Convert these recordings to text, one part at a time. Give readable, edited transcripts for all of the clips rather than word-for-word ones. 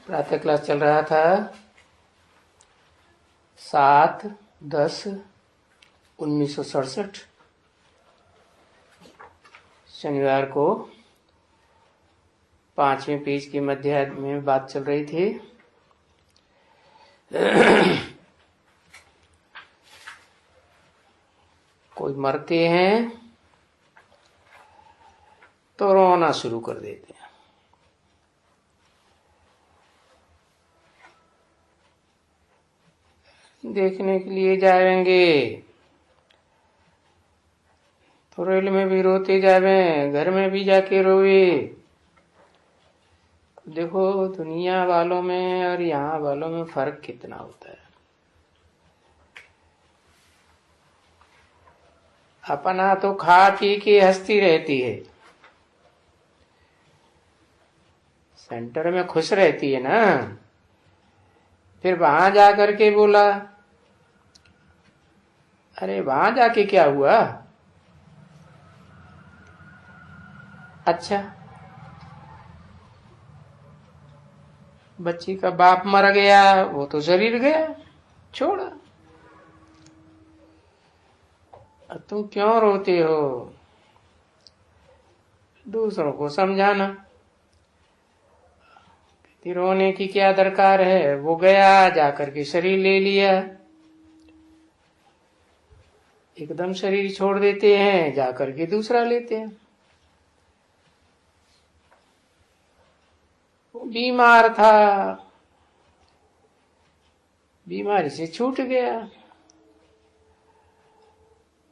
प्रातः क्लास चल रहा था 7/10/1967 शनिवार को 5वें पेज की मध्य में बात चल रही थी। कोई मरते हैं तो रोना शुरू कर देते हैं। देखने के लिए जाएंगे तो रेल में भी रोते जावे, घर में भी जाके रोए। देखो दुनिया वालों में और यहाँ वालों में फर्क कितना होता है। अपना तो खा पी के हंसती रहती है, सेंटर में खुश रहती है ना। फिर वहां जाकर के बोला, अरे वहां जाके क्या हुआ? अच्छा, बच्ची का बाप मर गया, वो तो शरीर गया, छोड़ा। अब तुम क्यों रोते हो? दूसरों को समझाना, रोने की क्या दरकार है? वो गया, जाकर के शरीर ले लिया। एकदम शरीर छोड़ देते हैं, जाकर के दूसरा लेते हैं। वो बीमार था, बीमारी से छूट गया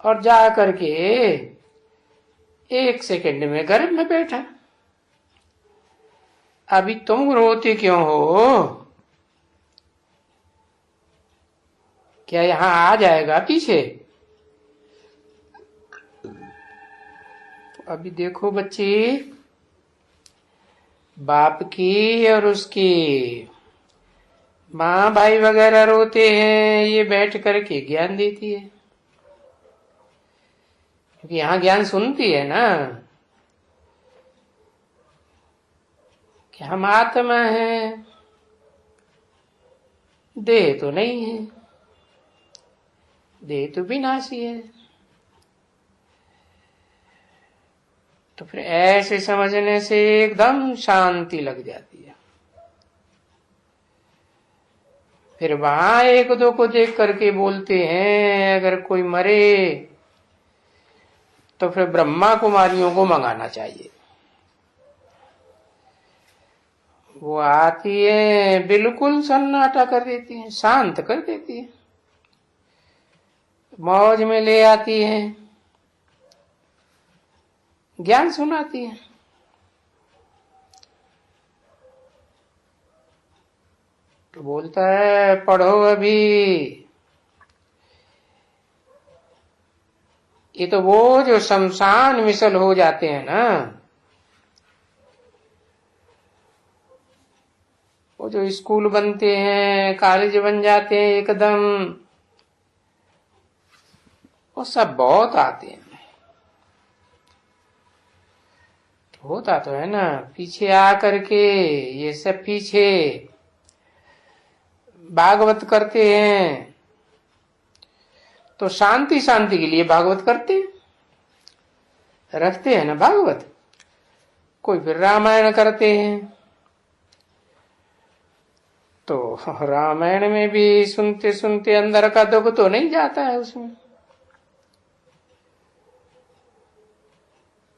और जाकर के 1 सेकंड में घर में बैठा। अभी तुम रोते क्यों हो? क्या यहां आ जाएगा पीछे? तो अभी देखो बच्चे, बाप की और उसकी माँ भाई वगैरह रोते हैं, ये बैठ करके ज्ञान देती है, क्योंकि यहाँ ज्ञान सुनती है ना कि हम आत्मा हैं, देह तो नहीं है, देह तो विनाशी है। तो फिर ऐसे समझने से एकदम शांति लग जाती है। फिर वहां एक दो को देख करके बोलते हैं, अगर कोई मरे तो फिर ब्रह्मा कुमारियों को मंगाना चाहिए। वो आती है, बिल्कुल सन्नाटा कर देती है, शांत कर देती है, मौज में ले आती है, ज्ञान सुनाती है। तो बोलता है, पढ़ो अभी। ये तो वो जो शमशान मिसल हो जाते हैं ना, वो जो स्कूल बनते हैं, कॉलेज बन जाते हैं एकदम, वो सब बहुत आते हैं। होता तो है ना, पीछे आकर के ये सब पीछे भागवत करते हैं, तो शांति शांति के लिए भागवत करते हैं, रखते हैं ना भागवत। कोई फिर रामायण करते हैं, तो रामायण में भी सुनते सुनते अंदर का दुख तो नहीं जाता है उसमें।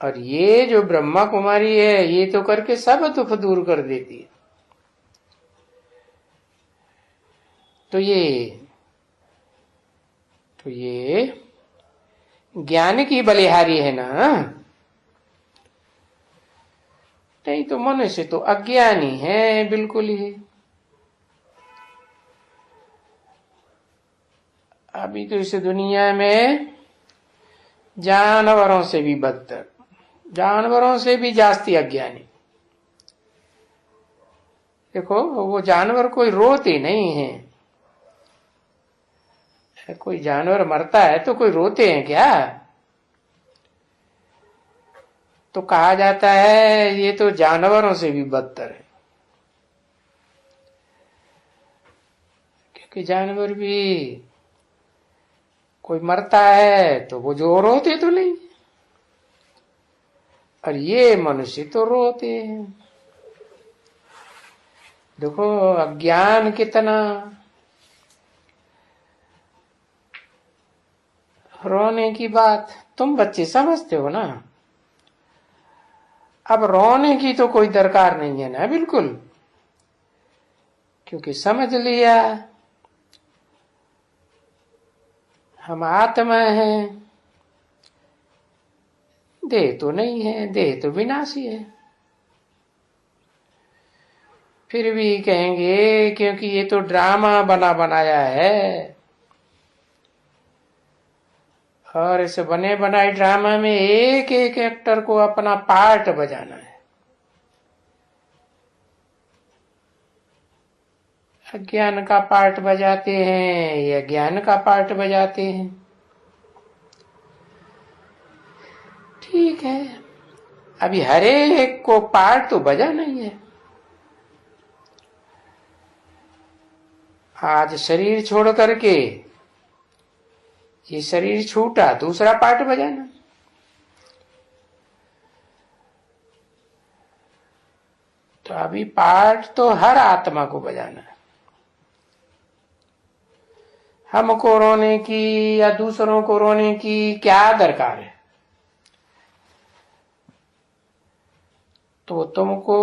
और ये जो ब्रह्मा कुमारी है, ये तो करके सब दुख दूर कर देती है। तो ये ज्ञान की बलिहारी है ना। नहीं तो मनुष्य तो अज्ञानी है बिल्कुल ही। अभी तो इस दुनिया में जानवरों से भी बदतर, जानवरों से भी जास्ती अज्ञानी। देखो वो जानवर कोई रोते नहीं है। कोई जानवर मरता है तो कोई रोते हैं क्या? तो कहा जाता है ये तो जानवरों से भी बदतर है। कि जानवर भी कोई मरता है तो वो जो रोते तो नहीं, और ये मनुष्य तो रोते हैं। देखो अज्ञान कितना। रोने की बात तुम बच्चे समझते हो ना, अब रोने की तो कोई दरकार नहीं है ना, बिल्कुल, क्योंकि समझ लिया हम आत्मा है, देह तो नहीं है, देह तो विनाशी है। फिर भी कहेंगे क्योंकि ये तो ड्रामा बना बनाया है, और इस बने बनाए ड्रामा में एक एक एक्टर को अपना पार्ट बजाना है। अज्ञान का पार्ट बजाते हैं या ज्ञान का पार्ट बजाते हैं, ठीक है। अभी हर एक को पार्ट तो बजा नहीं है। आज शरीर छोड़ करके ये शरीर छूटा, दूसरा पार्ट बजाना। तो अभी पार्ट तो हर आत्मा को बजाना है। हमको रोने की या दूसरों को रोने की क्या दरकार है? तो तुमको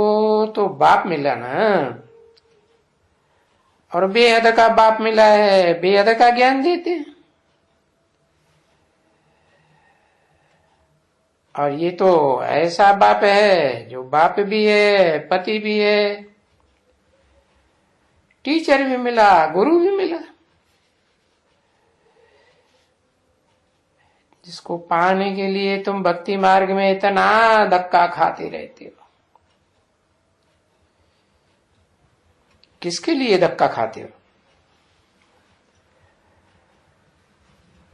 तो बाप मिला ना, और बेहद का बाप मिला है, बेहद का ज्ञान देते हैं। और ये तो ऐसा बाप है जो बाप भी है, पति भी है, टीचर भी मिला, गुरु भी मिला, जिसको पाने के लिए तुम भक्ति मार्ग में इतना धक्का खाते रहते हो। किसके लिए धक्का खाते हो?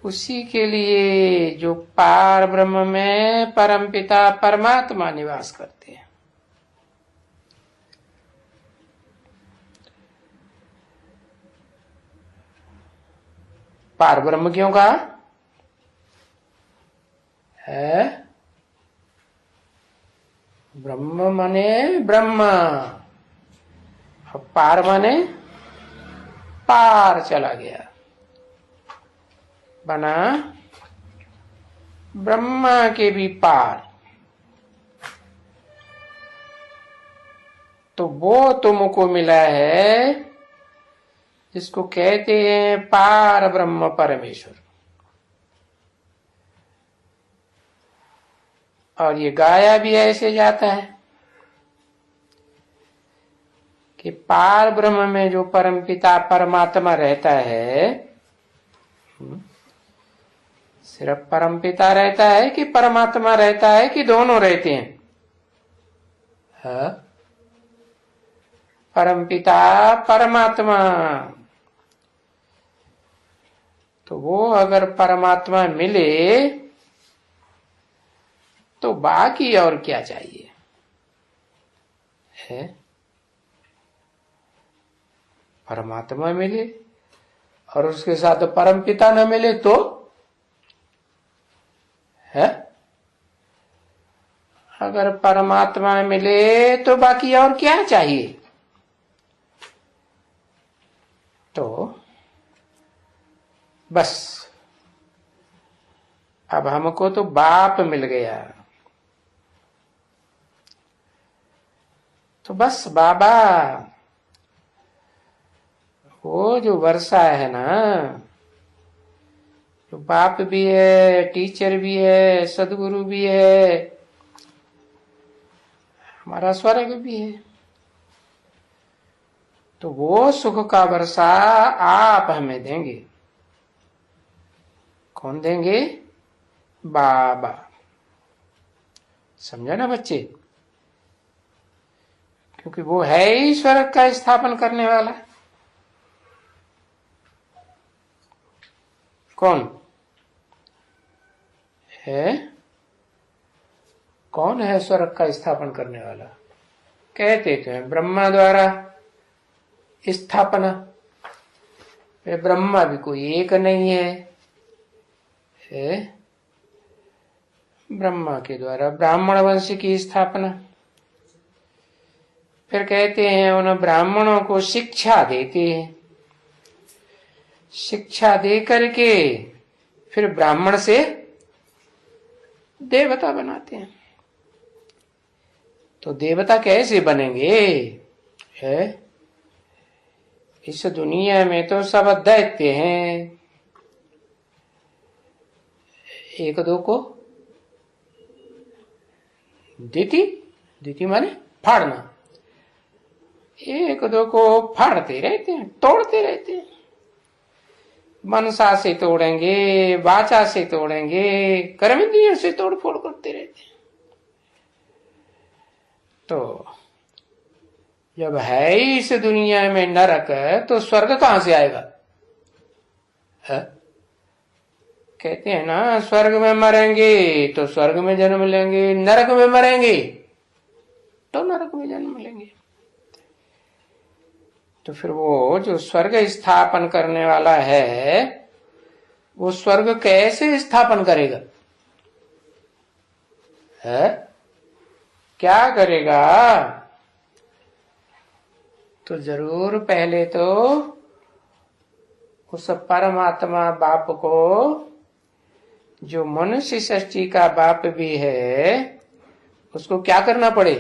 उसी के लिए जो पार ब्रह्म में परमपिता परमात्मा निवास करते हैं। पार ब्रह्म क्यों कहा है? ब्रह्म माने ब्रह्म, पार माने पार चला गया, बना ब्रह्मा के भी पार। तो वो तुमको मिला है जिसको कहते हैं पार ब्रह्म परमेश्वर। और ये गाया भी ऐसे जाता है कि पार ब्रह्म में जो परमपिता परमात्मा रहता है, सिर्फ परमपिता रहता है कि परमात्मा रहता है कि दोनों रहते हैं? हाँ? परमपिता परमात्मा। तो वो अगर परमात्मा मिले तो बाकी और क्या चाहिए है? परमात्मा मिले और उसके साथ परमपिता न मिले तो है? अगर परमात्मा मिले तो बाकी और क्या चाहिए? तो बस अब हमको तो बाप मिल गया, तो बस बाबा वो जो वर्षा है ना, जो बाप भी है, टीचर भी है, सदगुरु भी है, हमारा स्वर्ग भी है, तो वो सुख का वर्षा आप हमें देंगे। कौन देंगे? बाबा। समझा ना बच्चे? क्योंकि वो है ही स्वर्ग का स्थापन करने वाला। कौन है? कौन है स्वर्ग का स्थापन करने वाला? कहते तो हैं ब्रह्मा द्वारा स्थापना, फिर ब्रह्मा भी कोई एक नहीं है? ब्रह्मा के द्वारा ब्राह्मण वंश की स्थापना। फिर कहते हैं उन ब्राह्मणों को शिक्षा देते हैं, शिक्षा दे करके फिर ब्राह्मण से देवता बनाते हैं। तो देवता कैसे बनेंगे? है इस दुनिया में तो सब दैत्य हैं। एक दो को दिति माने फाड़ना, एक दो को फाड़ते रहते हैं, तोड़ते रहते हैं। मनसा से तोड़ेंगे, वाचा से तोड़ेंगे, कर्मेंद्रियों से तोड़ फोड़ करते रहते हैं। तो जब है इस दुनिया में नरक तो स्वर्ग कहां से आएगा? है? कहते हैं ना, स्वर्ग में मरेंगे तो स्वर्ग में जन्म लेंगे, नरक में मरेंगे तो नरक में जन्म लेंगे। तो फिर वो जो स्वर्ग स्थापन करने वाला है, वो स्वर्ग कैसे स्थापन करेगा? है? क्या करेगा? तो जरूर पहले तो उस परमात्मा बाप को, जो मनुष्य सृष्टि का बाप भी है, उसको क्या करना पड़े?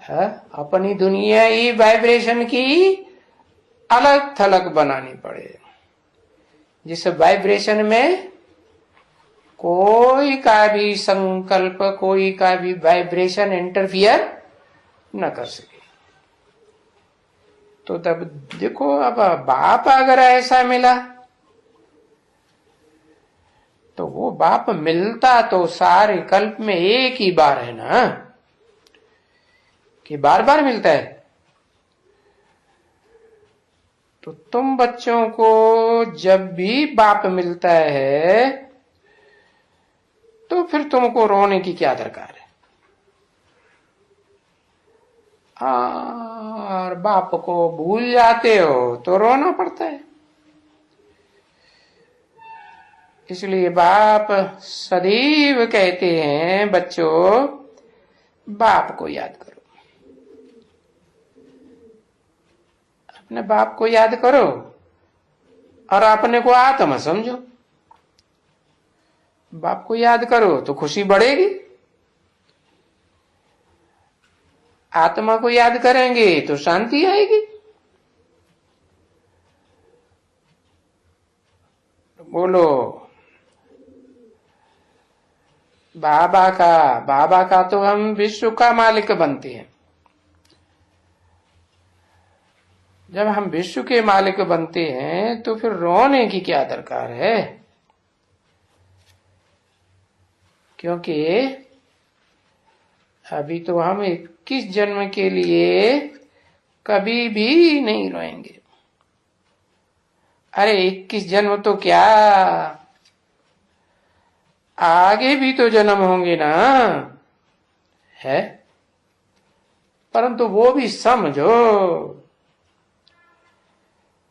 है? अपनी दुनिया ही वाइब्रेशन की अलग थलग बनानी पड़े, जिस वाइब्रेशन में कोई का भी संकल्प, कोई का भी वाइब्रेशन इंटरफियर न कर सके। तो तब देखो, अब बाप अगर ऐसा मिला तो वो बाप मिलता तो सारे कल्प में एक ही बार है ना, कि बार बार मिलता है। तो तुम बच्चों को जब भी बाप मिलता है तो फिर तुमको रोने की क्या दरकार है? और बाप को भूल जाते हो तो रोना पड़ता है। इसलिए बाप सदैव कहते हैं, बच्चों बाप को याद करो, अपने बाप को याद करो और अपने को आत्मा समझो। बाप को याद करो तो खुशी बढ़ेगी, आत्मा को याद करेंगे तो शांति आएगी। बोलो बाबा का तो हम विश्व का मालिक बनते हैं। जब हम विश्व के मालिक बनते हैं तो फिर रोने की क्या दरकार है? क्योंकि अभी तो हम 21 जन्म के लिए कभी भी नहीं रोएंगे। अरे 21 जन्म तो क्या, आगे भी तो जन्म होंगे ना, है? परंतु वो भी समझो,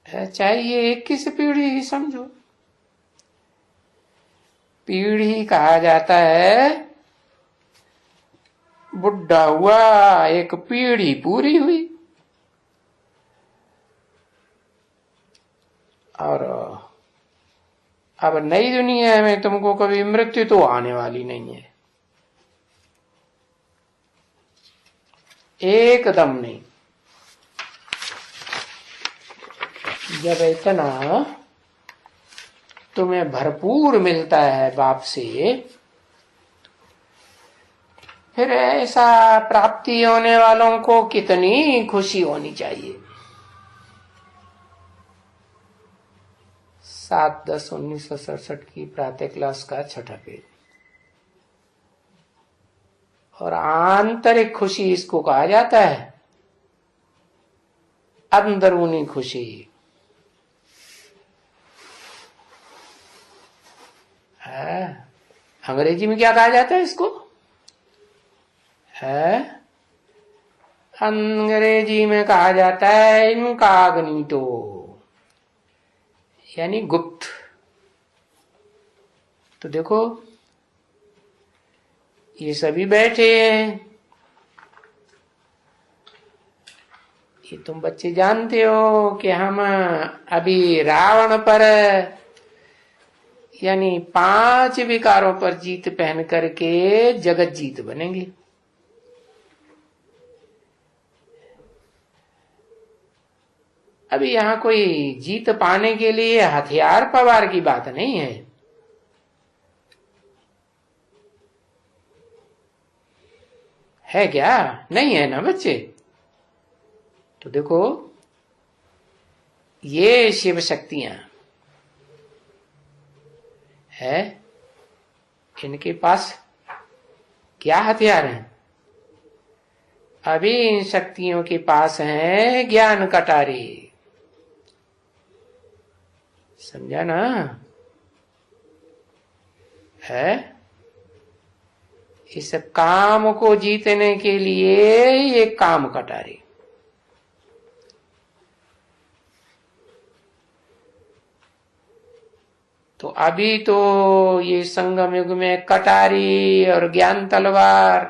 चाहिए 21 पीढ़ी ही समझो। पीढ़ी कहा जाता है, बुढ़ा हुआ एक पीढ़ी पूरी हुई। और अब नई दुनिया में तुमको कभी मृत्यु तो आने वाली नहीं है, एकदम नहीं। जब इतना तुम्हें भरपूर मिलता है बाप से, फिर ऐसा प्राप्ति होने वालों को कितनी खुशी होनी चाहिए। 7/10/1967 की प्रातः क्लास का 6ठा पेज। और आंतरिक खुशी इसको कहा जाता है, अंदरूनी खुशी। अंग्रेजी में क्या कहा जाता है इसको? है अंग्रेजी में कहा जाता है इनकॉग्निटो। यानी गुप्त। तो देखो ये सभी बैठे हैं, ये तुम बच्चे जानते हो कि हम अभी रावण पर यानी 5 विकारों पर जीत पहन करके जगत जीत बनेंगे। अभी यहां कोई जीत पाने के लिए हथियार पवार की बात नहीं है। है क्या? नहीं है ना बच्चे। तो देखो ये शिव शक्तियां है, इनके पास क्या हथियार हैं? अभी इन शक्तियों के पास है ज्ञान कटारी। समझा ना? है इस काम को जीतने के लिए ये काम कटारी। तो अभी तो ये संगम युग में कटारी और ज्ञान तलवार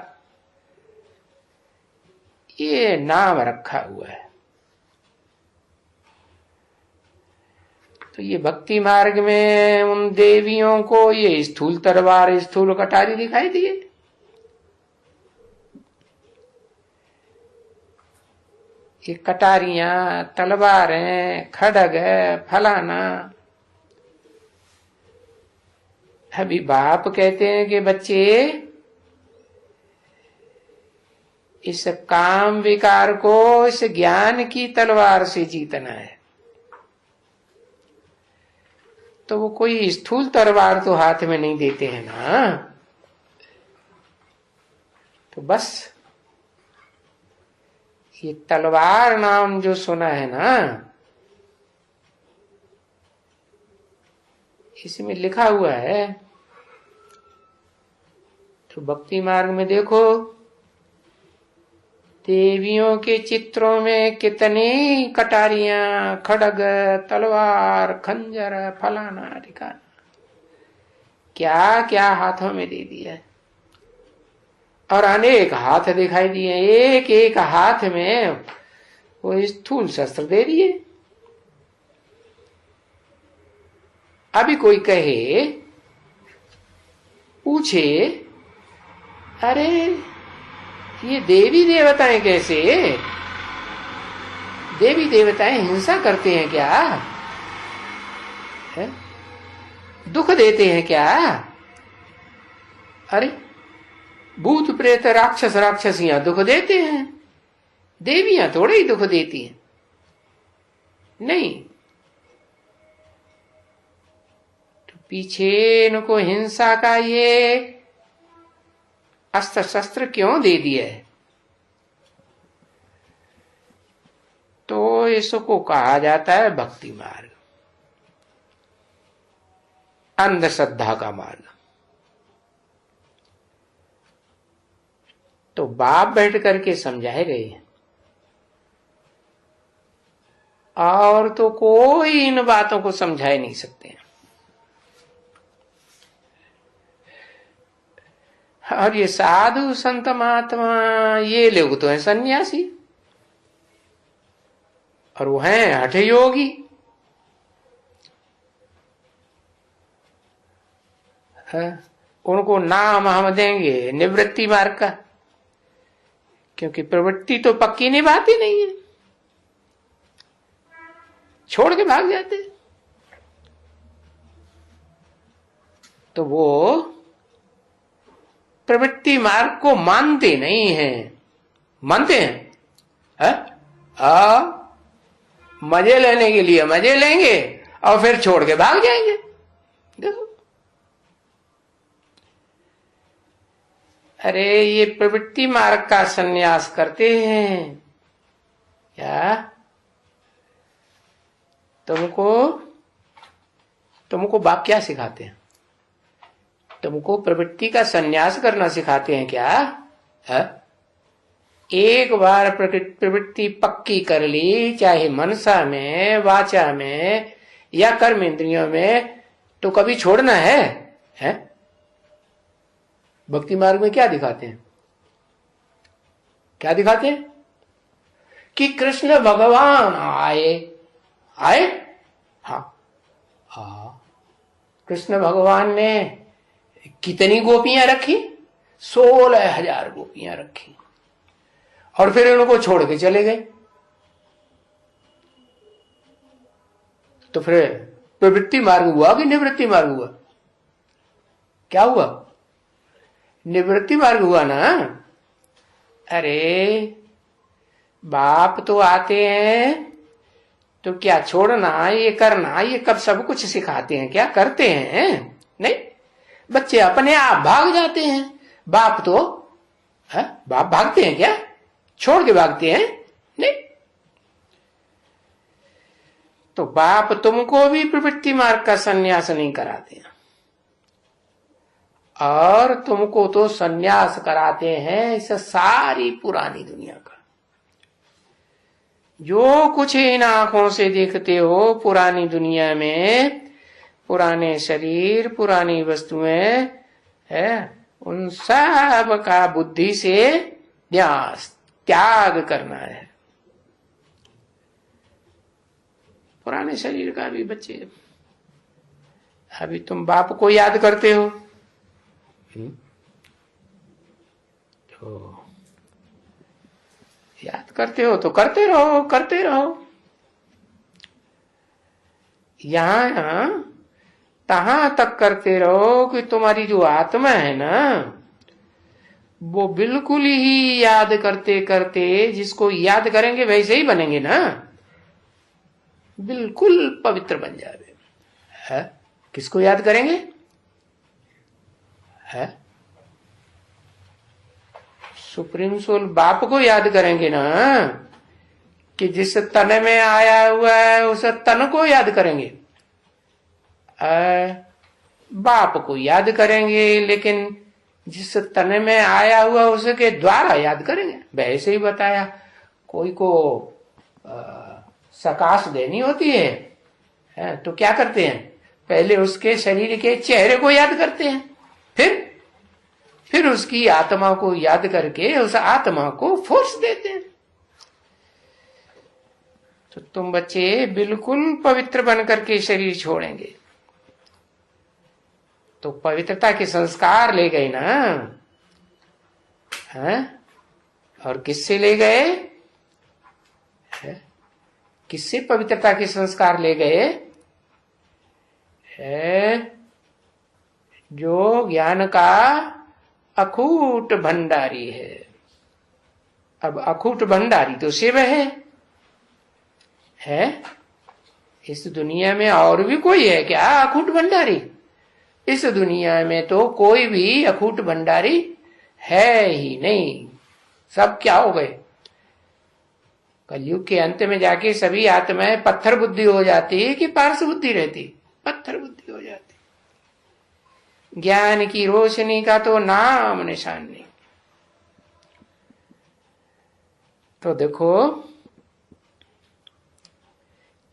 ये नाम रखा हुआ है। तो ये भक्ति मार्ग में उन देवियों को ये स्थूल तलवार स्थूल कटारी दिखाई दिए। ये कटारियां तलवारें खड़ग है फलाना। अभी बाप कहते हैं कि बच्चे इस काम विकार को इस ज्ञान की तलवार से जीतना है। तो वो कोई स्थूल तलवार तो हाथ में नहीं देते हैं ना। तो बस ये तलवार नाम जो सुना है ना, इसमें लिखा हुआ है। तो भक्ति मार्ग में देखो देवियों के चित्रों में कितनी कटारियां खड़ग तलवार खंजर फलाना ठिकाना क्या क्या हाथों में दे दिया है। और अनेक हाथ दिखाई दिए, एक एक हाथ में वो स्थूल शस्त्र दे दिए। अभी कोई कहे पूछे अरे ये देवी देवताएं कैसे? देवी देवताएं हिंसा करते हैं क्या? है? दुख देते हैं क्या? अरे भूत प्रेत राक्षस राक्षसियां दुख देते हैं, देवियां थोड़े ही दुख देती हैं। नहीं, तो पीछे इनको हिंसा का ये अस्त्र शस्त्र क्यों दे दिया है? तो इसको कहा जाता है भक्ति मार्ग, अंधश्रद्धा का मार्ग। तो बाप बैठ करके समझाए गए और तो कोई इन बातों को समझाए नहीं सकते। और ये साधु संत महात्मा ये लोग तो है सन्यासी और वो हैं हठ योगी। उनको नाम हम देंगे निवृत्ति मार्ग का, क्योंकि प्रवृत्ति तो पक्की निभाती नहीं है, छोड़ के भाग जाते। तो वो प्रवृत्ति मार्ग को मानते नहीं हैं। मानते हैं मजे लेने के लिए मजे लेंगे और फिर छोड़ के भाग जाएंगे। देखो अरे ये प्रवृत्ति मार्ग का संन्यास करते हैं क्या? तुमको बाप क्या सिखाते हैं? तुमको प्रवृत्ति का संन्यास करना सिखाते हैं क्या? है? एक बार प्रवृत्ति पक्की कर ली, चाहे मनसा में वाचा में या कर्म इंद्रियों में, तो कभी छोड़ना है? भक्ति मार्ग में क्या दिखाते हैं? क्या दिखाते हैं? कि कृष्ण भगवान आए। हाँ, कृष्ण भगवान ने कितनी गोपियां रखी? 16,000 गोपियां रखी, और फिर उनको छोड़ के चले गए। तो फिर प्रवृत्ति मार्ग हुआ कि निवृत्ति मार्ग हुआ? क्या हुआ? निवृत्ति मार्ग हुआ ना। अरे बाप तो आते हैं तो क्या छोड़ना, ये करना, ये कब सब कुछ सिखाते हैं? क्या करते हैं? नहीं, बच्चे अपने आप भाग जाते हैं। बाप तो बाप भागते हैं क्या? छोड़ के भागते हैं? नहीं। तो बाप तुमको भी प्रवृत्ति मार्ग का संन्यास नहीं कराते हैं, और तुमको तो संन्यास कराते हैं इस सारी पुरानी दुनिया का। जो कुछ इन आंखों से देखते हो पुरानी दुनिया में, पुराने शरीर, पुरानी वस्तुएं है, उन सब का बुद्धि से न्यास, त्याग करना है। पुराने शरीर का भी बच्चे, अभी तुम बाप को याद करते हो तो याद करते हो तो करते रहो, करते रहो। यहां तहां तक करते रहो कि तुम्हारी जो आत्मा है ना, वो बिल्कुल ही याद करते करते, जिसको याद करेंगे वैसे ही बनेंगे ना, बिल्कुल पवित्र बन जावे। है? किसको याद करेंगे? है? सुप्रीम सोल बाप को याद करेंगे ना, कि जिस तन में आया हुआ है उस तन को याद करेंगे। बाप को याद करेंगे, लेकिन जिस तन में आया हुआ उसके द्वारा याद करेंगे। वैसे ही बताया, कोई को सकाश देनी होती है तो क्या करते हैं? पहले उसके शरीर के चेहरे को याद करते हैं, फिर उसकी आत्मा को याद करके उस आत्मा को फोर्स देते हैं। तो तुम बच्चे बिल्कुल पवित्र बन करके शरीर छोड़ेंगे तो पवित्रता के संस्कार ले गए ना। है? और किससे ले गए? किससे पवित्रता के संस्कार ले गए? जो ज्ञान का अखूट भंडारी है। अब अखूट भंडारी तो शिव है? इस दुनिया में और भी कोई है क्या अखूट भंडारी? इस दुनिया में तो कोई भी अखूट भंडारी है ही नहीं। सब क्या हो गए? कलयुग के अंत में जाके सभी आत्माएं पत्थर बुद्धि हो जाती है कि पारस बुद्धि रहती? पत्थर बुद्धि हो जाती। ज्ञान की रोशनी का तो नाम निशान नहीं। तो देखो,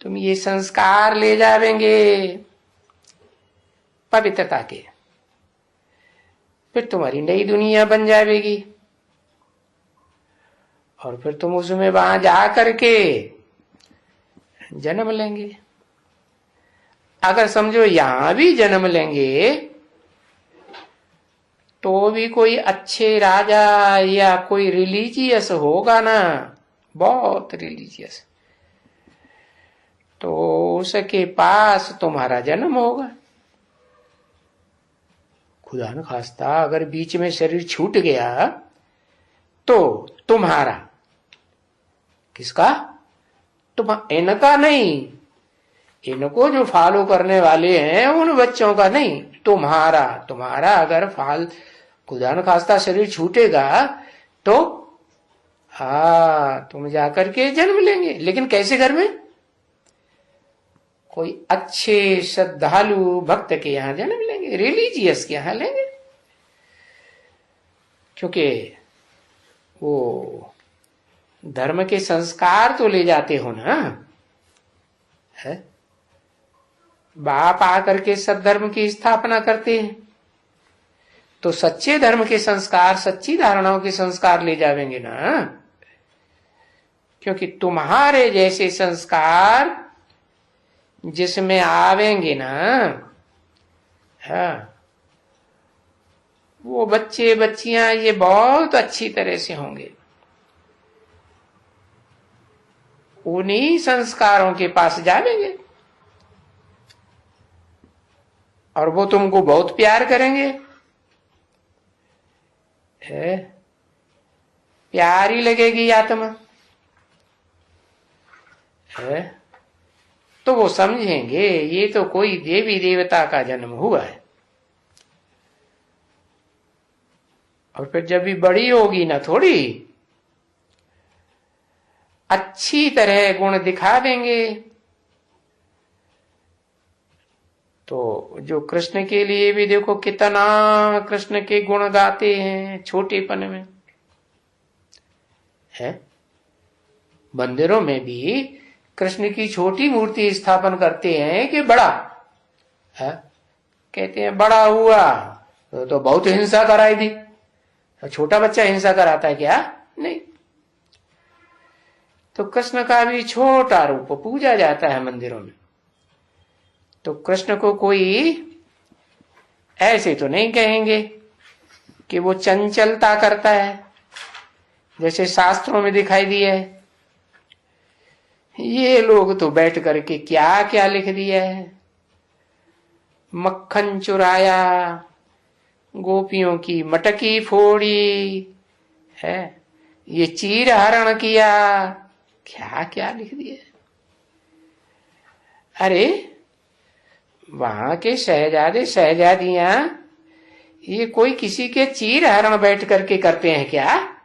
तुम ये संस्कार ले जावेंगे पवित्रता के, फिर तुम्हारी नई दुनिया बन जाएगी, और फिर तुम उसमें वहां जा करके जन्म लेंगे। अगर समझो यहां भी जन्म लेंगे तो भी कोई अच्छे राजा या कोई रिलीजियस होगा ना, बहुत रिलीजियस, तो उसके पास तुम्हारा जन्म होगा। खुदा न खास्ता अगर बीच में शरीर छूट गया तो तुम्हारा, किसका? इनका नहीं, इनको जो फॉलो करने वाले हैं उन बच्चों का नहीं, तुम्हारा अगर खुदा न खास्ता शरीर छूटेगा तो तुम जाकर के जन्म लेंगे। लेकिन कैसे घर में? कोई अच्छे श्रद्धालु भक्त के यहां जन्म लेंगे, रिलीजियस के यहां लेंगे, क्योंकि वो धर्म के संस्कार तो ले जाते हो ना। है? बाप आकर के सद्धर्म की स्थापना करते हैं तो सच्चे धर्म के संस्कार, सच्ची धारणाओं के संस्कार ले जावेंगे ना। क्योंकि तुम्हारे जैसे संस्कार जिसमें आवेंगे ना, हाँ, वो बच्चे बच्चियां ये बहुत अच्छी तरह से होंगे। उन्हीं संस्कारों के पास जावेंगे और वो तुमको बहुत प्यार करेंगे। प्यारी लगेगी आत्मा है तो वो समझेंगे ये तो कोई देवी देवता का जन्म हुआ है। और फिर जब भी बड़ी होगी ना, थोड़ी अच्छी तरह गुण दिखा देंगे तो जो कृष्ण के लिए भी देखो कितना कृष्ण के गुण गाते हैं छोटेपन में है। मंदिरों में भी कृष्ण की छोटी मूर्ति स्थापन करते हैं कि बड़ा है, कहते हैं बड़ा हुआ तो बहुत हिंसा कराई दी। छोटा बच्चा हिंसा कराता है क्या? नहीं। तो कृष्ण का भी छोटा रूप पूजा जाता है मंदिरों में। तो कृष्ण को कोई ऐसे तो नहीं कहेंगे कि वो चंचलता करता है जैसे शास्त्रों में दिखाई दिया है। ये लोग तो बैठ करके क्या क्या लिख दिया है, मक्खन चुराया, गोपियों की मटकी फोड़ी है, ये चीर हरण किया, क्या क्या लिख दिया। अरे वहां के शहजादे शहजादियां ये कोई किसी के चीर हरण बैठ करके करते हैं क्या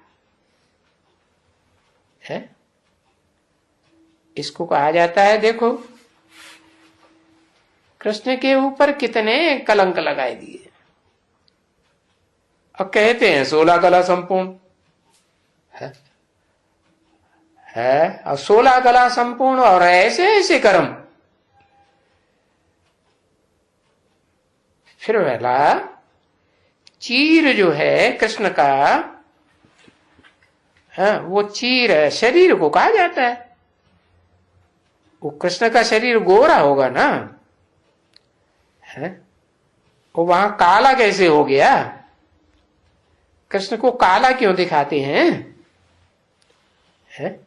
है? इसको कहा जाता है, देखो कृष्ण के ऊपर कितने कलंक लगाए दिए। अब कहते हैं 16 कला संपूर्ण है और 16 कला संपूर्ण और ऐसे ऐसे कर्म। फिर पहला चीर जो है कृष्ण का है, वो चीर शरीर को कहा जाता है। वो कृष्ण का शरीर गोरा होगा ना है, वो वहां काला कैसे हो गया? कृष्ण को काला क्यों दिखाते हैं है?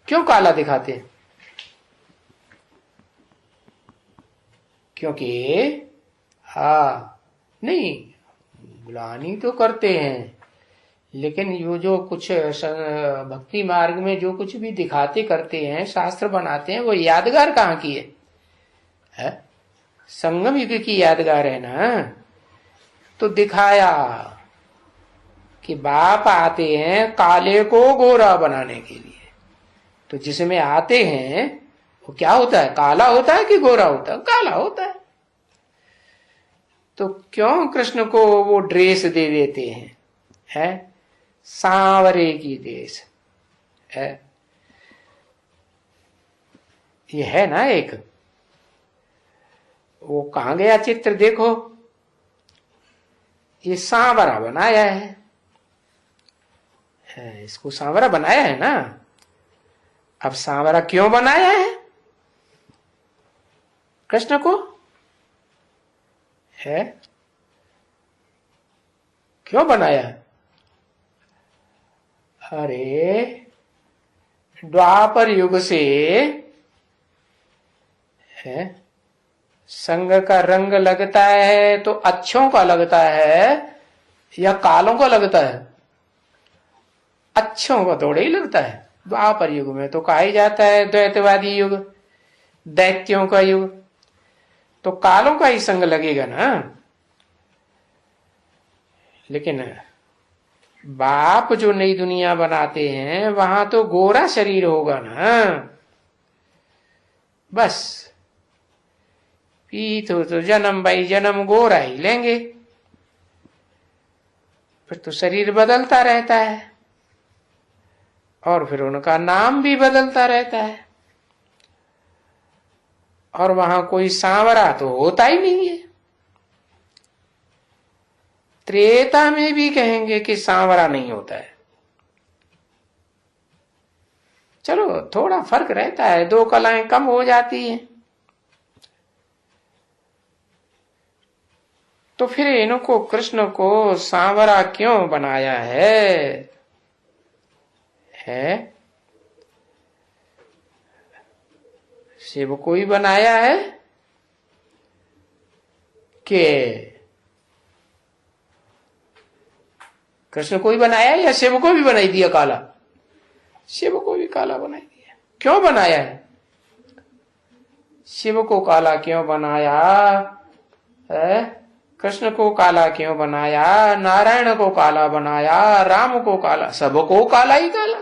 क्यों काला दिखाते हैं? क्योंकि नहीं, ग्लानि तो करते हैं लेकिन यो जो कुछ भक्ति मार्ग में जो कुछ भी दिखाते करते हैं, शास्त्र बनाते हैं, वो यादगार कहाँ की है? संगम युग की यादगार है ना। तो दिखाया कि बाप आते हैं काले को गोरा बनाने के लिए। तो जिसमें आते हैं वो क्या होता है? काला होता है कि गोरा होता है? काला होता है। तो क्यों कृष्ण को वो ड्रेस दे देते हैं है? सांवरे की ड्रेस है। ये है ना एक, वो कहां गया चित्र? देखो ये सांवरा बनाया है, इसको सांवरा बनाया है ना। अब सांवरा क्यों बनाया है कृष्ण को है? क्यों बनाया है? अरे द्वापर युग से है संग का रंग लगता है तो अच्छों का लगता है या कालों का लगता है? अच्छों का थोड़ा ही लगता है। द्वापर युग में तो कहा ही जाता है द्वैतवादी युग, दैत्यों का युग, तो कालों का ही संग लगेगा ना। लेकिन बाप जो नई दुनिया बनाते हैं वहां तो गोरा शरीर होगा ना। बस पीत हो तो जन्म बाई जन्म गोरा ही लेंगे, फिर तो शरीर बदलता रहता है और फिर उनका नाम भी बदलता रहता है। और वहां कोई सांवरा तो होता ही नहीं है। त्रेता में भी कहेंगे कि सांवरा नहीं होता है। चलो थोड़ा फर्क रहता है, दो कलाएं कम हो जाती हैं। तो फिर इनको कृष्ण को सांवरा क्यों बनाया है? शिव को ही बनाया है कि कृष्ण को ही बनाया है या शिव को भी बनाई दिया काला? शिव को भी काला बनाई दिया। क्यों बनाया है? शिव को काला क्यों बनाया है? कृष्ण को काला क्यों बनाया? नारायण को काला बनाया, राम को काला, सबको काला ही काला।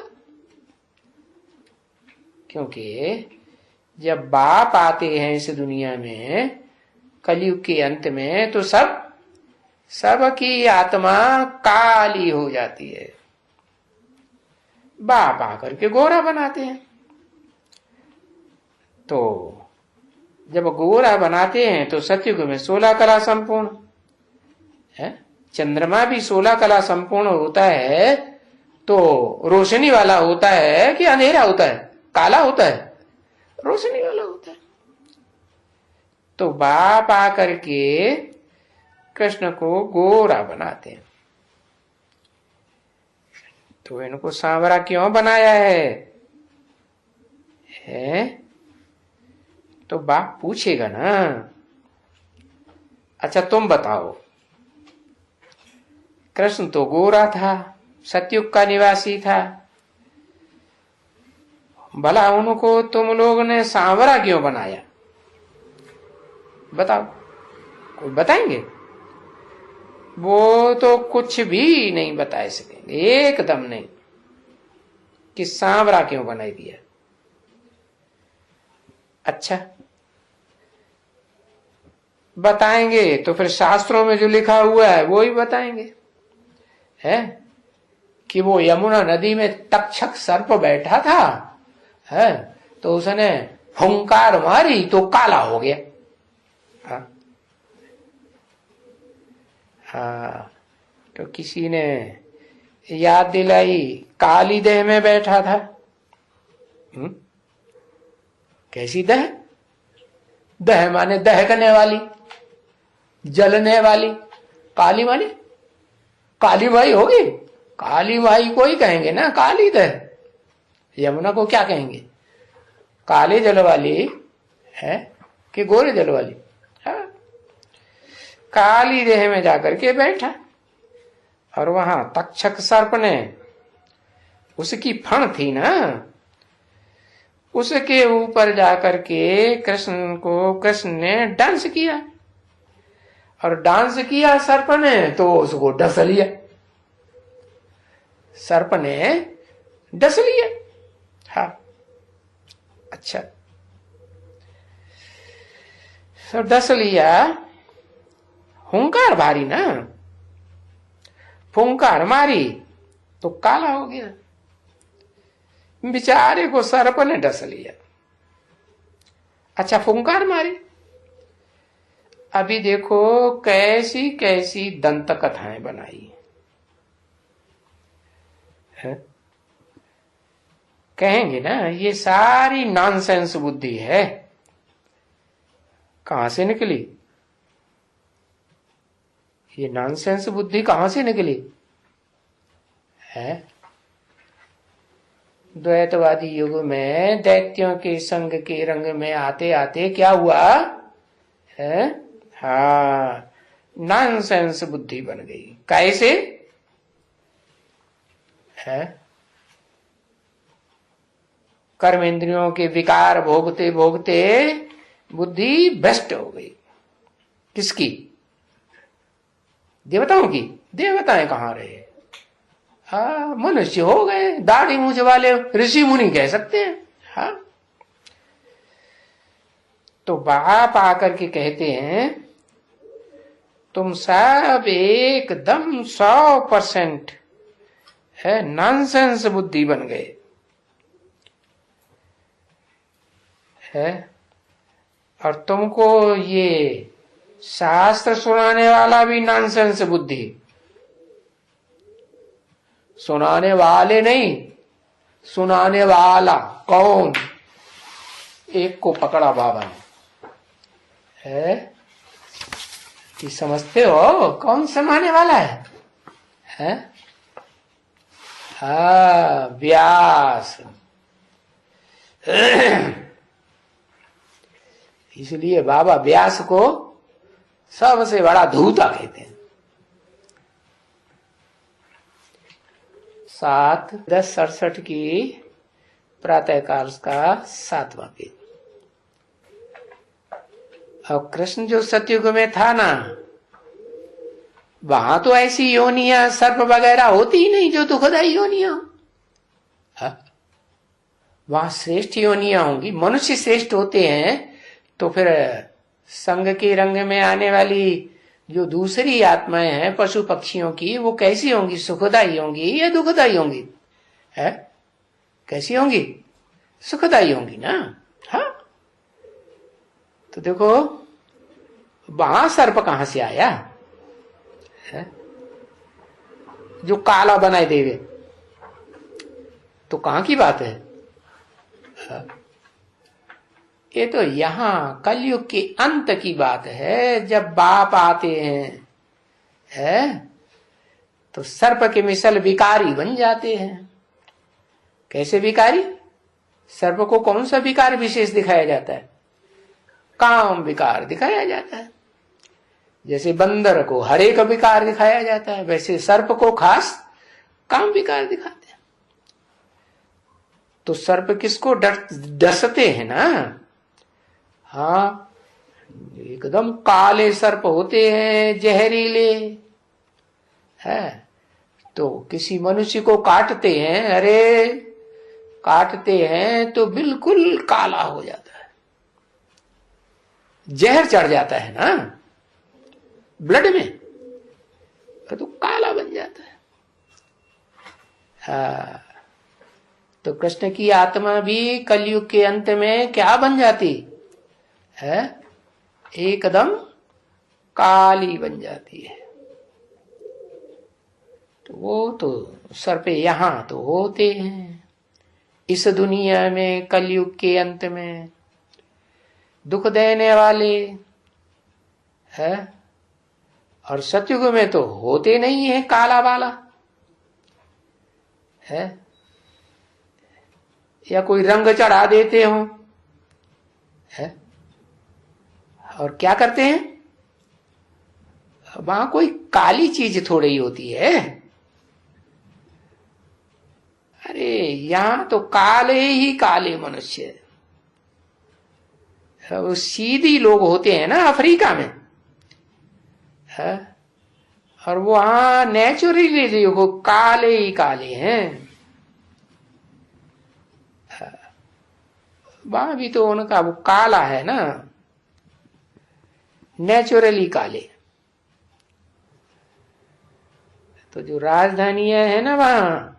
क्योंकि जब बाप आते हैं इस दुनिया में कलयुग के अंत में तो सबकी आत्मा काली हो जाती है। बाप आकर के गोरा बनाते हैं। तो जब गोरा बनाते हैं तो सतयुग में 16 कला संपूर्ण है। चंद्रमा भी 16 कला संपूर्ण होता है तो रोशनी वाला होता है कि अंधेरा होता है? काला होता है, रोशनी वाला होता है। तो बाप आकर के कृष्ण को गोरा बनाते हैं। तो इनको सांवरा क्यों बनाया है? तो बाप पूछेगा ना, अच्छा तुम बताओ, कृष्ण तो गोरा था, सतयुग का निवासी था, भला उनको तुम लोग ने सांवरा क्यों बनाया? बताओ, कोई बताएंगे? वो तो कुछ भी नहीं बता सकेंगे, एकदम नहीं, कि सांवरा क्यों बनाई दिया। अच्छा बताएंगे तो फिर शास्त्रों में जो लिखा हुआ है वो ही बताएंगे, है कि वो यमुना नदी में तक्षक सर्प बैठा था, है तो उसने हुंकार मारी तो काला हो गया। हाँ तो किसी ने याद दिलाई काली देह में बैठा था। कैसी देह? देह माने दहकने वाली, जलने वाली। काली माने काली माई होगी, काली माई को ही कहेंगे ना काली देह। यमुना को क्या कहेंगे? काले जल वाली है कि गोरे जल वाली? हाँ काली देह में जाकर के बैठा और वहां तक्षक सर्प ने, उसकी फण थी ना, उसके ऊपर जाकर के कृष्ण ने डांस किया और डांस किया सर्प ने तो उसको डस लिया। सर्प ने डस लिया। हाँ अच्छा तो डस लिया, हुंकार भारी ना, फुंकार मारी तो काला हो गया। बेचारे को सर्प ने डस लिया। अच्छा फुंकार मारी। अभी देखो कैसी कैसी दंत कथाएं बनाई है। कहेंगे ना ये सारी नॉनसेंस बुद्धि है। कहां से निकली ये नॉनसेंस बुद्धि? कहां से निकली है? द्वैतवादी युग में दैत्यों के संग के रंग में आते आते क्या हुआ है? हाँ नॉनसेंस बुद्धि बन गई। कैसे है? कर्मेंद्रियों के विकार भोगते भोगते बुद्धि भ्रष्ट हो गई। किसकी? देवताओं की? देवताएं कहां रहे? हाँ मनुष्य हो गए, दाढ़ी मूछ वाले ऋषि मुनि कह सकते हैं। हाँ तो बाप आकर के कहते हैं तुम सब एकदम 100% है नॉनसेंस बुद्धि बन गए है। और तुमको ये शास्त्र सुनाने वाला भी नॉनसेंस बुद्धि। सुनाने वाले नहीं, सुनाने वाला कौन? एक को पकड़ा बाबा ने, है कि समझते हो कौन सुनाने वाला है? हाँ, व्यास। इसलिए बाबा व्यास को सबसे बड़ा धूता कहते हैं। 7:10:68 की प्रातःकाल का 7वां पेज। अब कृष्ण जो सतयुग में था ना, वहां तो ऐसी योनियां सर्प वगैरह होती ही नहीं जो दुखदाई योनियां। वहां श्रेष्ठ योनियां होंगी। मनुष्य श्रेष्ठ होते हैं तो फिर संग के रंग में आने वाली जो दूसरी आत्माएं हैं पशु पक्षियों की, वो कैसी होंगी? सुखदाई होंगी या दुखदाई होंगी? है कैसी होंगी? सुखदाई होंगी ना। हाँ, तो देखो वहां सर्प कहां से आया है? जो काला बनाए देवे, तो कहां की बात है? ये तो यहां कलयुग के अंत की बात है, जब बाप आते हैं तो सर्प के मिसल विकारी बन जाते हैं। कैसे विकारी? सर्प को कौन सा विकार विशेष दिखाया जाता है? काम विकार दिखाया जाता है। जैसे बंदर को हरे का विकार दिखाया जाता है, वैसे सर्प को खास काम विकार दिखाते हैं। तो सर्प किसको डसते हैं ना? हाँ, एकदम काले सर्प होते हैं, जहरीले है। तो किसी मनुष्य को काटते हैं, अरे काटते हैं तो बिल्कुल काला हो जाता है, जहर चढ़ जाता है ना ब्लड में, तो काला बन जाता है। हाँ, तो कृष्ण की आत्मा भी कलयुग के अंत में क्या बन जाती है? एकदम काली बन जाती है। तो वो तो सर्प यहां तो होते हैं इस दुनिया में, कलयुग के अंत में दुख देने वाले है, और सतयुग में तो होते नहीं है काला वाला है, या कोई रंग चढ़ा देते हो है। और क्या करते हैं? वहां कोई काली चीज थोड़ी ही होती है। अरे यहां तो काले ही काले मनुष्य, वो सीधी लोग होते हैं ना अफ्रीका में है, और वहां नेचुरली देखो काले ही काले हैं। वहां भी तो उनका वो काला है ना, नेचुरली काले। तो जो राजधानियां है ना वहां,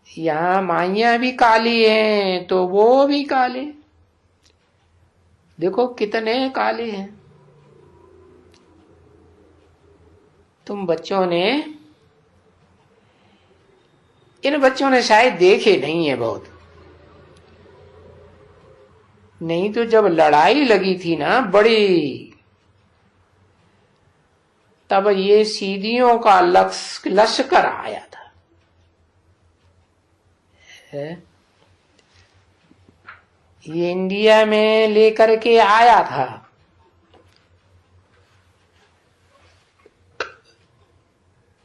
यहां माइयां भी काली हैं तो वो भी काले। देखो कितने काले हैं। तुम बच्चों ने, इन बच्चों ने शायद देखे नहीं है बहुत, नहीं तो जब लड़ाई लगी थी ना बड़ी, तब ये सीधियों का लश्कर आया था है? ये इंडिया में लेकर के आया था।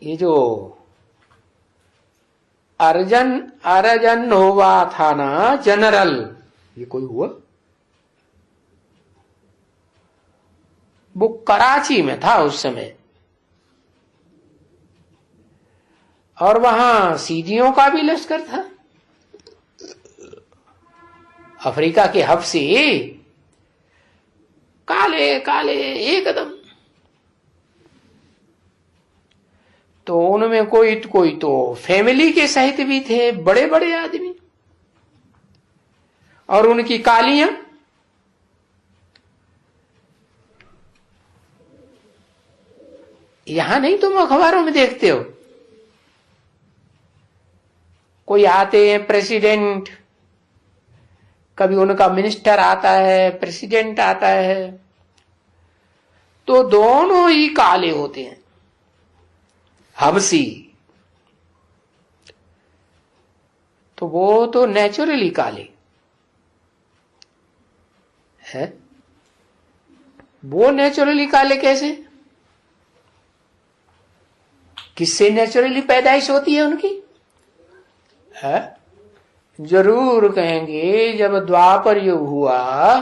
ये जो अर्जन हुआ था ना जनरल, ये कोई हुआ? वो कराची में था उस समय, और वहां सीधियों का भी लश्कर था। अफ्रीका के हबशी काले काले एकदम। तो उनमें कोई तो फैमिली के सहित भी थे, बड़े बड़े आदमी, और उनकी कालियां यहां नहीं, तुम अखबारों में देखते हो, कोई आते हैं प्रेसिडेंट, कभी उनका मिनिस्टर आता है, प्रेसिडेंट आता है, तो दोनों ही काले होते हैं, हबसी। तो वो तो नेचुरली काले है। वो नेचुरली काले कैसे? किससे नेचुरली पैदाइश होती है उनकी? है जरूर कहेंगे जब द्वापर युग हुआ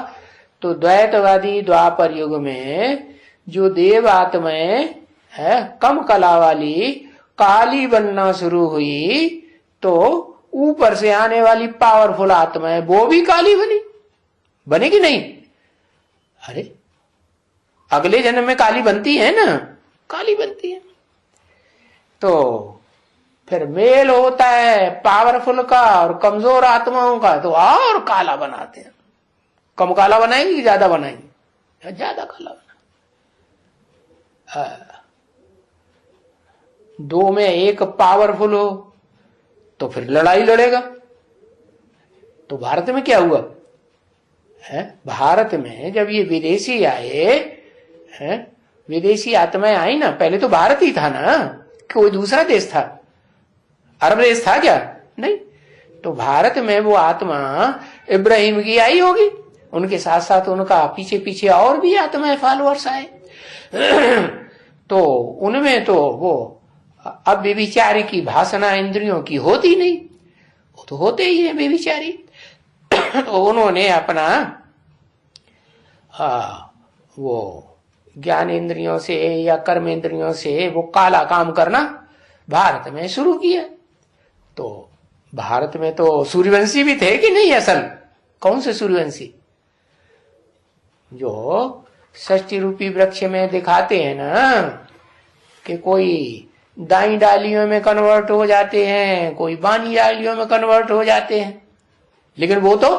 तो द्वैतवादी द्वापर युग में जो देव आत्माएं है कम कला वाली काली बनना शुरू हुई, तो ऊपर से आने वाली पावरफुल आत्माएं वो भी काली बनेगी नहीं? अरे अगले जन्म में काली बनती है ना, काली बनती है। तो फिर मेल होता है पावरफुल का और कमजोर आत्माओं का, तो और काला बनाते हैं। कम काला बनाएंगे कि ज्यादा बनाएंगे? ज्यादा काला बना। दो में एक पावरफुल हो तो फिर लड़ाई लड़ेगा। तो भारत में क्या हुआ है? भारत में जब ये विदेशी आए हैं, विदेशी आत्माएं आई ना, पहले तो भारत ही था ना, कोई दूसरा देश था? अरब देश था क्या? नहीं। तो भारत में वो आत्मा इब्राहिम की आई होगी, उनके साथ साथ उनका पीछे पीछे और भी आत्माएं फॉलोअर्स आए। तो उनमें तो वो अब व्यभिचारी की भाषणा इंद्रियों की होती नहीं, वो तो होते ही है व्यभिचारी। तो उन्होंने अपना वो ज्ञान इंद्रियों से या कर्म इंद्रियों से वो काला काम करना भारत में शुरू किया। तो भारत में तो सूर्यवंशी भी थे कि नहीं? असल कौन से सूर्यवंशी? जो षष्ठी रूपी वृक्ष में दिखाते हैं ना कि कोई दाई डालियों में कन्वर्ट हो जाते हैं, कोई बानी डालियों में कन्वर्ट हो जाते हैं, लेकिन वो तो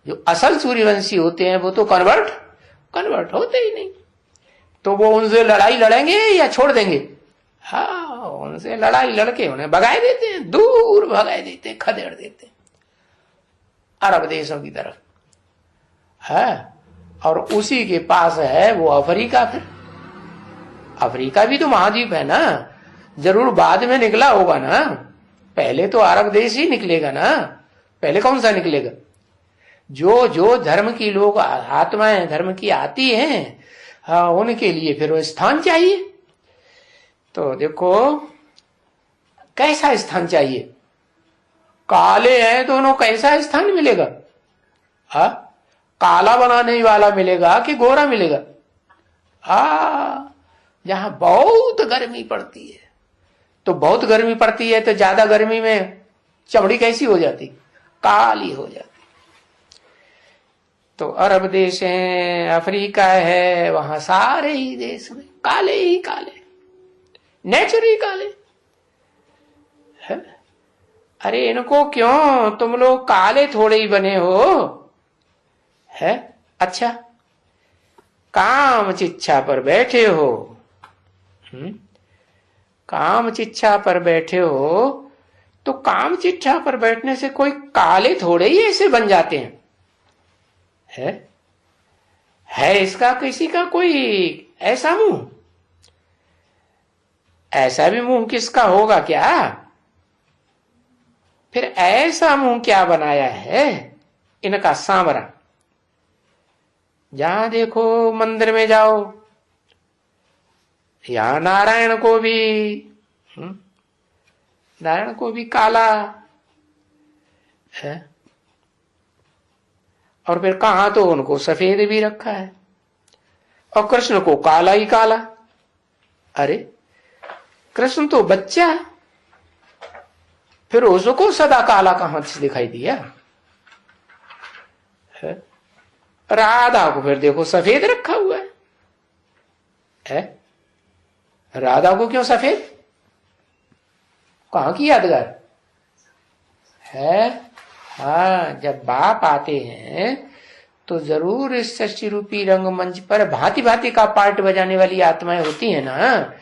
जो असल सूर्यवंशी होते हैं वो तो कन्वर्ट होते ही नहीं। तो वो उनसे लड़ाई लड़ेंगे या छोड़ देंगे? हाँ, उनसे लड़ाई लड़के उन्हें भगाए देते हैं, दूर भगाए देते हैं, खदेड़ देते हैं अरब देशों की तरफ है। और उसी के पास है वो अफ्रीका। फिर अफ्रीका भी तो महाद्वीप है ना, जरूर बाद में निकला होगा ना, पहले तो अरब देश ही निकलेगा ना। पहले कौन सा निकलेगा? जो जो धर्म की लोग आत्माएं धर्म की आती हैं, हाँ, उनके लिए फिर वो स्थान चाहिए। तो देखो कैसा स्थान चाहिए? काले हैं दोनों, कैसा स्थान मिलेगा? हा? काला बनाने वाला मिलेगा कि गोरा मिलेगा? जहां बहुत गर्मी पड़ती है, तो बहुत गर्मी पड़ती है तो ज्यादा गर्मी में चमड़ी कैसी हो जाती? काली हो जाती। तो अरब देश है, अफ्रीका है, वहां सारे ही देश में काले ही काले, नेचुरली काले है। अरे इनको क्यों, तुम लोग काले थोड़े ही बने हो है? अच्छा, काम चिच्छा पर बैठे हो, काम चिच्छा पर बैठे हो, तो काम चिच्छा पर बैठने से कोई काले थोड़े ही ऐसे बन जाते हैं है इसका किसी का कोई ऐसा मुंह? ऐसा भी मुंह किसका होगा क्या? फिर ऐसा मुंह क्या बनाया है इनका सांवरा? जहां देखो मंदिर में जाओ, यहां नारायण को भी काला है, और फिर कहा तो उनको सफेद भी रखा है, और कृष्ण को काला ही काला। अरे कृष्ण तो बच्चा है, फिर उसको सदा काला कहां से दिखाई दिया है? राधा को फिर देखो सफेद रखा हुआ है? राधा को क्यों सफेद? कहां की यादगार है? हाँ, जब बाप आते हैं तो जरूर इस षष्ठी रूपी रंगमंच पर भांति भांति का पार्ट बजाने वाली आत्माएं होती है ना,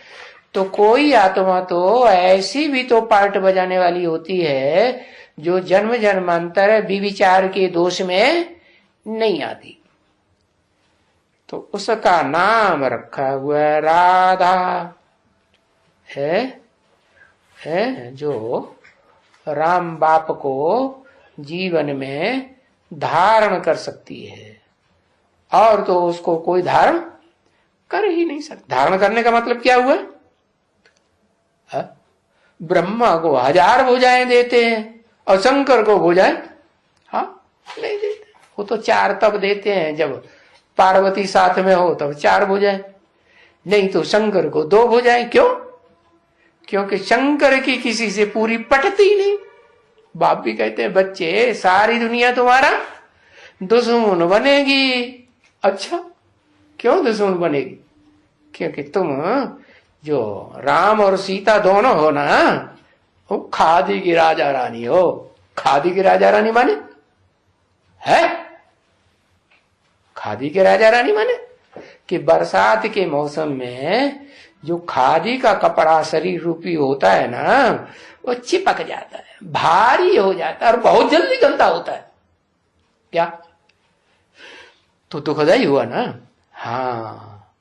तो कोई आत्मा तो ऐसी भी तो पार्ट बजाने वाली होती है जो जन्म जन्मांतर विविचार के दोष में नहीं आती, तो उसका नाम रखा हुआ है राधा है जो राम बाप को जीवन में धारण कर सकती है, और तो उसको कोई धारण कर ही नहीं सकता। धारण करने का मतलब क्या हुआ? ब्रह्मा को 1000 भुजाएं देते हैं और शंकर को भुजाएं नहीं देते। वो तो 4 तब देते हैं जब पार्वती साथ में हो तब 4 भुजाएं, नहीं तो शंकर को 2 भुजाएं। क्यों? क्योंकि शंकर की किसी से पूरी पटती नहीं। बाप भी कहते हैं बच्चे सारी दुनिया तुम्हारा दुश्मन बनेगी। अच्छा, क्यों दुश्मन बनेगी? क्योंकि तुम जो राम और सीता दोनों हो ना, वो खादी की राजा रानी हो। खादी की राजा रानी माने है, खादी के राजा रानी माने कि बरसात के मौसम में जो खादी का कपड़ा शरीर रूपी होता है ना, वो चिपक जाता है, भारी हो जाता है और बहुत जल्दी गंदा होता है। क्या? तो दुखदाई हुआ ना। हाँ,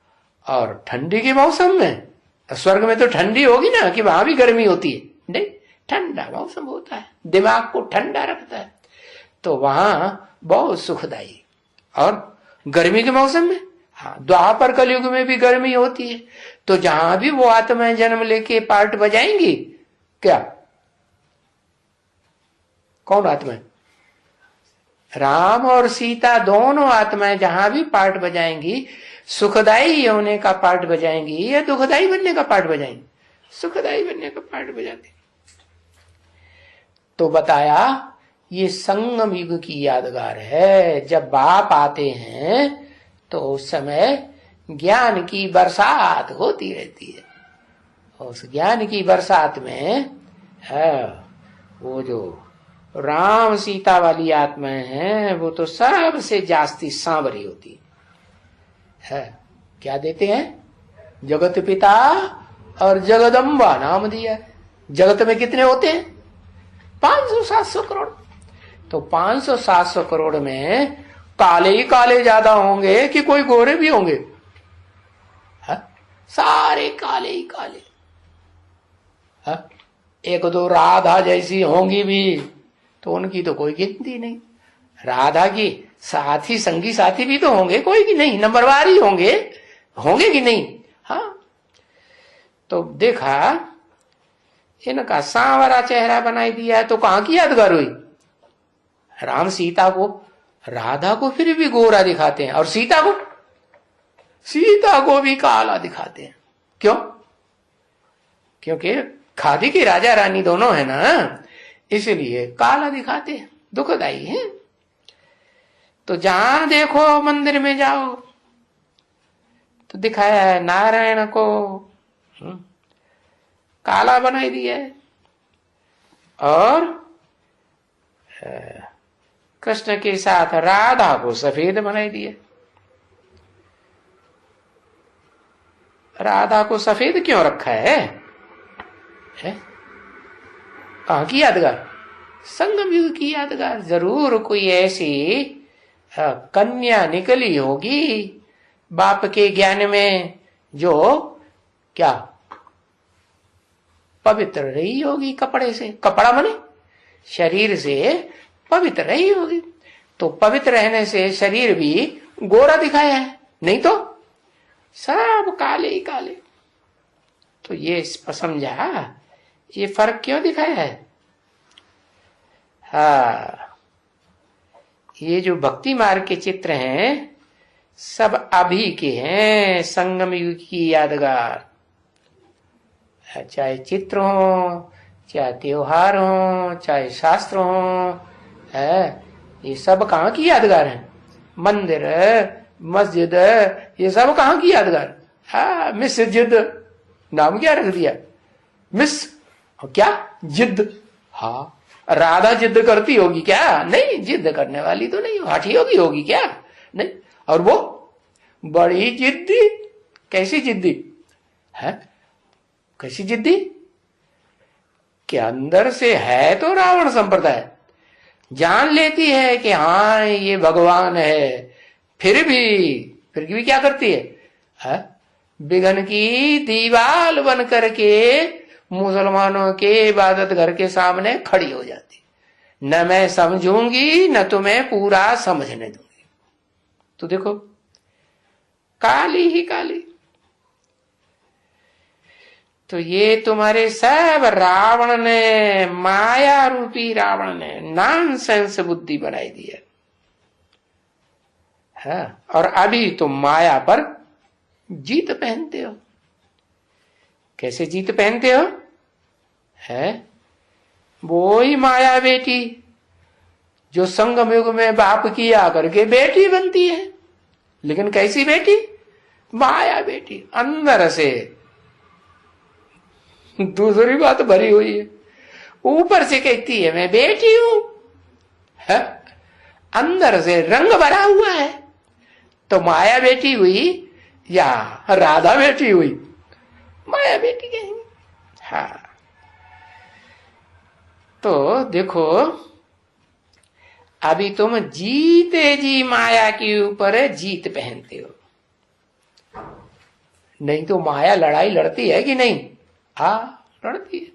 और ठंडी के मौसम में, स्वर्ग में तो ठंडी होगी ना कि वहां भी गर्मी होती है? नहीं, ठंडा मौसम होता है, दिमाग को ठंडा रखता है, तो वहां बहुत सुखदाई। और गर्मी के मौसम में, हाँ, द्वापर कलयुग में भी गर्मी होती है, तो जहां भी वो आत्माएं जन्म लेके पार्ट बजाएंगी, क्या कौन आत्माएं? राम और सीता दोनों आत्माएं जहां भी पार्ट बजाएंगी, सुखदाई होने का पार्ट बजाएंगी या दुखदाई बनने का पार्ट बजाएंगी? सुखदाई बनने का पार्ट बजाती। तो बताया ये संगम युग की यादगार है। जब बाप आते हैं तो उस समय ज्ञान की बरसात होती रहती है। उस ज्ञान की बरसात में है वो जो राम सीता वाली आत्माएं हैं, वो तो सबसे जास्ती सांवरी होती है। क्या देते हैं? जगत पिता और जगदम्बा नाम दिया है। जगत में कितने होते हैं? 500-700 करोड़। तो 500-700 करोड़ में काले ही काले ज्यादा होंगे कि कोई गोरे भी होंगे? सारे काले ही काले। 1-2 राधा जैसी होंगी भी तो उनकी तो कोई गिनती नहीं। राधा की साथी संगी साथी भी तो होंगे, कोई की नहीं, नंबरवार ही होंगे कि नहीं? हाँ, तो देखा इनका सांवरा चेहरा बनाई दिया है, तो कहां की यादगार हुई? राम सीता को, राधा को फिर भी गोरा दिखाते हैं और सीता को भी काला दिखाते हैं। क्यों? क्योंकि खादी की राजा रानी दोनों है ना, इसलिए काला दिखाते हैं, दुखदाई है। तो जहां देखो मंदिर में जाओ तो दिखाया है नारायण को काला बनाई दिया है और कृष्ण के साथ राधा को सफेद बनाई दिया। राधा को सफेद क्यों रखा है? कहां की यादगार? संगम युग की यादगार। जरूर कोई ऐसी कन्या निकली होगी बाप के ज्ञान में जो क्या पवित्र रही होगी कपड़े से। कपड़ा माने शरीर से पवित्र रही होगी, तो पवित्र रहने से शरीर भी गोरा दिखाया है, नहीं तो सब काले ही काले। तो ये समझा ये फर्क क्यों दिखाया है? हाँ, ये जो भक्ति मार्ग के चित्र हैं सब अभी के हैं, संगम युग की यादगार। चाहे चित्र हो, चाहे त्योहार हो, चाहे शास्त्र हो, ये सब कहाँ की यादगार हैं? मंदिर, मस्जिद, ये सब कहाँ की यादगार? हाँ, मिस जिद नाम क्या रख दिया? मिस क्या जिद? हाँ, राधा जिद करती होगी क्या? नहीं, जिद करने वाली तो नहीं, हठी होगी क्या? नहीं। और वो बड़ी जिद्दी। कैसी जिद्दी है? कैसी जिद्दी कि अंदर से है तो रावण संप्रदाय, जान लेती है कि हाँ ये भगवान है, फिर भी क्या करती है? बिघन की दीवाल बन करके मुसलमानों के इबादत घर के सामने खड़ी हो जाती, न मैं समझूंगी न तुम्हें पूरा समझने दूंगी। तो देखो, काली ही काली। तो ये तुम्हारे सब रावण ने, माया रूपी रावण ने नॉनसेंस बुद्धि बनाई दी है। और अभी तुम माया पर जीत पहनते हो। कैसे जीत पहनते हो? वो ही माया बेटी जो संगम युग में बाप की आकर के बेटी बनती है, लेकिन कैसी बेटी? माया बेटी, अंदर से दूसरी बात भरी हुई है, ऊपर से कहती है मैं बेटी हूं, अंदर से रंग भरा हुआ है। तो माया बेटी हुई या राधा बेटी हुई? माया बेटी कहेंगे। हाँ, तो देखो, अभी तुम जीते जी माया के ऊपर जीत पहनते हो। नहीं तो माया लड़ाई लड़ती है कि नहीं? हाँ, लड़ती है।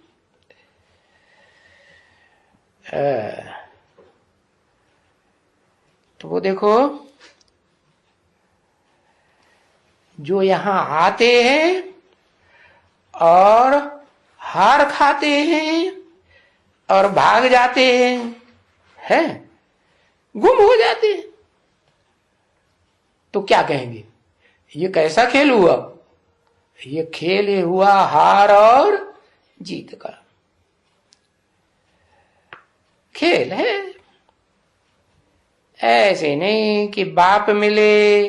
तो वो देखो, जो यहां आते हैं और हार खाते हैं और भाग जाते हैं, गुम हो जाते हैं, तो क्या कहेंगे? ये कैसा खेल हुआ? ये खेल हुआ हार और जीत का खेल है। ऐसे नहीं कि बाप मिले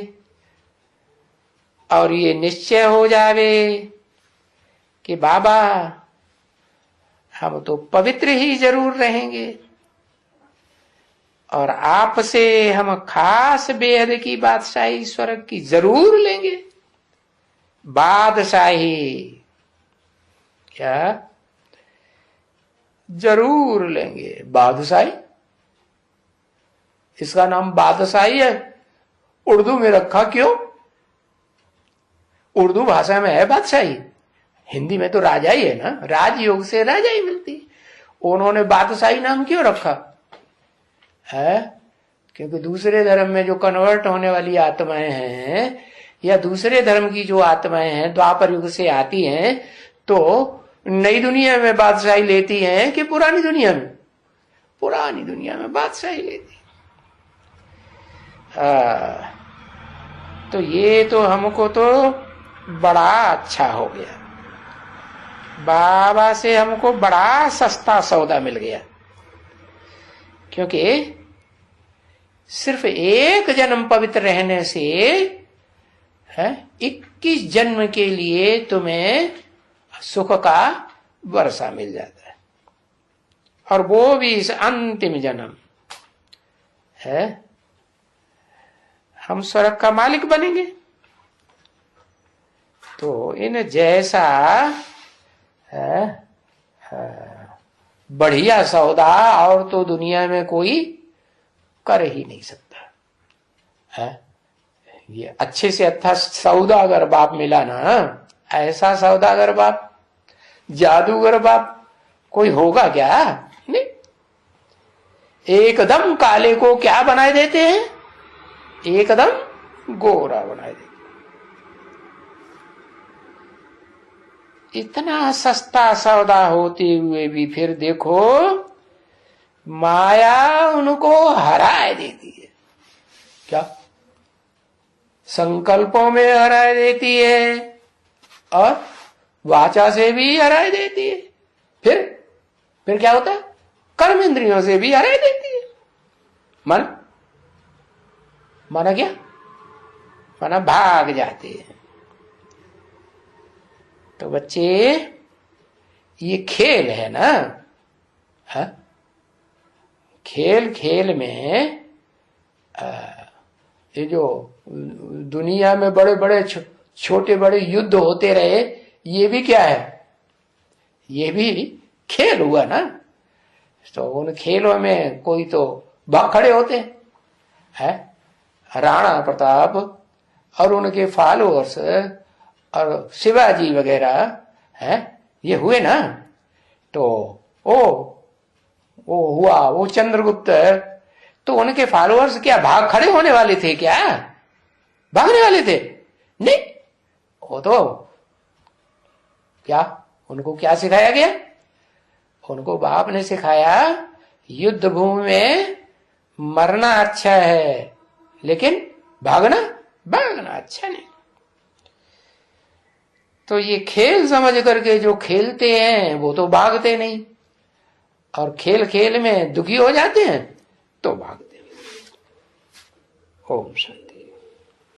और ये निश्चय हो जावे कि बाबा हम तो पवित्र ही जरूर रहेंगे और आपसे हम खास बेहद की बादशाही स्वर्ग की जरूर लेंगे। बादशाही क्या जरूर लेंगे? बादशाही, इसका नाम बादशाही है, उर्दू में रखा क्यों? उर्दू भाषा में है बादशाही, हिंदी में तो राजा ही है ना, राजयोग से राजा ही मिलती है। उन्होंने बादशाही नाम क्यों रखा है? क्योंकि दूसरे धर्म में जो कन्वर्ट होने वाली आत्माएं हैं या दूसरे धर्म की जो आत्माएं हैं द्वापर युग से आती हैं, तो नई दुनिया में बादशाही लेती हैं कि पुरानी दुनिया में? पुरानी दुनिया में बादशाही लेती। तो ये तो हमको तो बड़ा अच्छा हो गया, बाबा से हमको बड़ा सस्ता सौदा मिल गया। क्योंकि सिर्फ एक जन्म पवित्र रहने से 21 जन्म के लिए तुम्हें सुख का वर्षा मिल जाता है, और वो भी इस अंतिम जन्म है। हम स्वर्ग का मालिक बनेंगे। तो इन जैसा बढ़िया सौदा और तो दुनिया में कोई कर ही नहीं सकता है। ये अच्छे से अच्छा सौदागर बाप मिला ना, ऐसा सौदागर बाप, जादूगर बाप कोई होगा क्या? नहीं। एकदम काले को क्या बनाए देते हैं? एकदम गोरा बनाए देते। इतना सस्ता सौदा होते हुए भी फिर देखो माया उनको हराए देती है। क्या? संकल्पों में हराए देती है और वाचा से भी हराए देती है। फिर क्या होता है? कर्म इंद्रियों से भी हराए देती है। माना क्या? माना भाग जाते हैं। तो बच्चे, ये खेल है ना, खेल में ये जो दुनिया में बड़े बड़े छोटे बड़े युद्ध होते रहे, ये भी क्या है? ये भी खेल हुआ ना। तो उन खेलों में कोई तो भाग खड़े होते हैं, राणा प्रताप और उनके फॉलोअर्स और शिवाजी वगैरह है, ये हुए ना। तो वो हुआ वो चंद्रगुप्त, तो उनके फॉलोअर्स क्या भाग खड़े होने वाले थे क्या? भागने वाले थे? नहीं, वो तो क्या, उनको क्या सिखाया गया? उनको बाप ने सिखाया युद्ध भूमि में मरना अच्छा है, लेकिन भागना भागना अच्छा नहीं। तो ये खेल समझ करके जो खेलते हैं वो तो भागते नहीं, और खेल खेल में दुखी हो जाते हैं तो भागते हैं। ओम शांति।